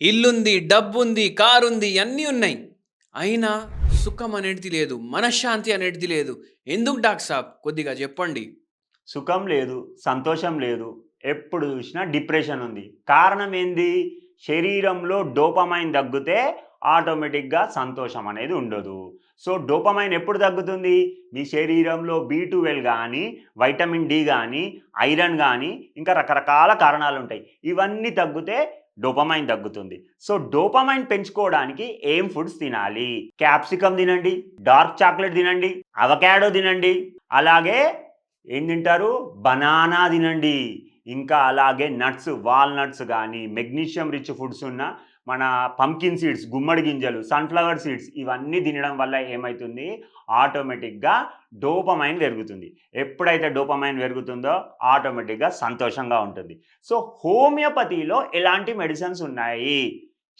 ఇల్లుంది, డబ్బుంది, కారుంది అన్నీ ఉన్నాయి. అయినా సుఖం అనేటిది లేదు. మనశ్శాంతి అనేటిది లేదు. ఎందుకు డాక్టర్ సాబ్ కొద్దిగా చెప్పండి? సుఖం లేదు, సంతోషం లేదు. ఎప్పుడు చూసినా డిప్రెషన్ ఉంది. కారణం ఏంది? శరీరంలో డోపమైన్ తగ్గితే ఆటోమేటిక్‌గా సంతోషం అనేది ఉండదు. సో, డోపమైన్ ఎప్పుడు తగ్గుతుంది? మీ శరీరంలో బి12 గాని, వైటమిన్ డి గాని, ఐరన్ గాని, ఇంకా రకరకాల కారణాలుంటాయి. ఇవన్నీ తగ్గితే డోపమైన్ తగ్గుతుంది. సో, డోపమైన్ పెంచుకోవడానికి ఏం ఫుడ్స్ తినాలి? క్యాప్సికమ్ తినండి, డార్క్ చాక్లేట్ తినండి, అవకాడో తినండి. అలాగే ఏం తింటారు? బనానా తినండి. ఇంకా అలాగే నట్స్, వాల్‌నట్స్ గానీ, మెగ్నీషియం రిచ్ ఫుడ్స్ ఉన్న మన పంకిన్ సీడ్స్, గుమ్మడి గింజలు, సన్‌ఫ్లవర్ సీడ్స్ ఇవన్నీ తినడం వల్ల ఏమైతుంది? ఆటోమేటిక్‌గా డోపమైన్ పెరుగుతుంది. ఎప్పుడైతే డోపమైన్ పెరుగుతుందో ఆటోమేటిక్‌గా సంతోషంగా ఉంటుంది. సో, హోమియోపతిలో ఎలాంటి మెడిసిన్స్ ఉన్నాయి?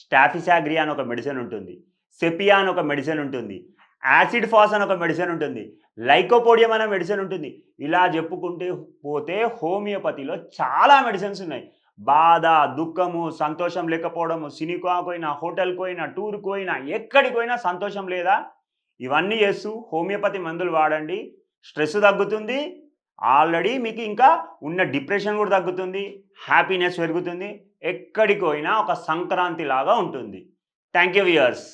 స్టాఫిసాగ్రి అని ఒక మెడిసిన్ ఉంటుంది. సెపియా అని ఒక మెడిసిన్ ఉంటుంది. యాసిడ్ ఫాస్ అని ఒక మెడిసిన్ ఉంటుంది. లైకోపోడియం అనే మెడిసిన్ ఉంటుంది. ఇలా చెప్పుకుంటే పోతే హోమియోపతిలో చాలా మెడిసిన్స్ ఉన్నాయి. బాధ, దుఃఖము, సంతోషం లేకపోవడము, సినిమాకి పోయినా, హోటల్‌కి పోయినా, టూర్‌కి పోయినా, ఎక్కడికి పోయినా సంతోషం లేదా? ఇవన్నీ చేస్తూ హోమియోపతి మందులు వాడండి. స్ట్రెస్ తగ్గుతుంది. ఆల్రెడీ మీకు ఇంకా ఉన్న డిప్రెషన్ కూడా తగ్గుతుంది. హ్యాపీనెస్ పెరుగుతుంది. ఎక్కడికి పోయినా ఒక సంక్రాంతిలాగా ఉంటుంది. Thank you weirs.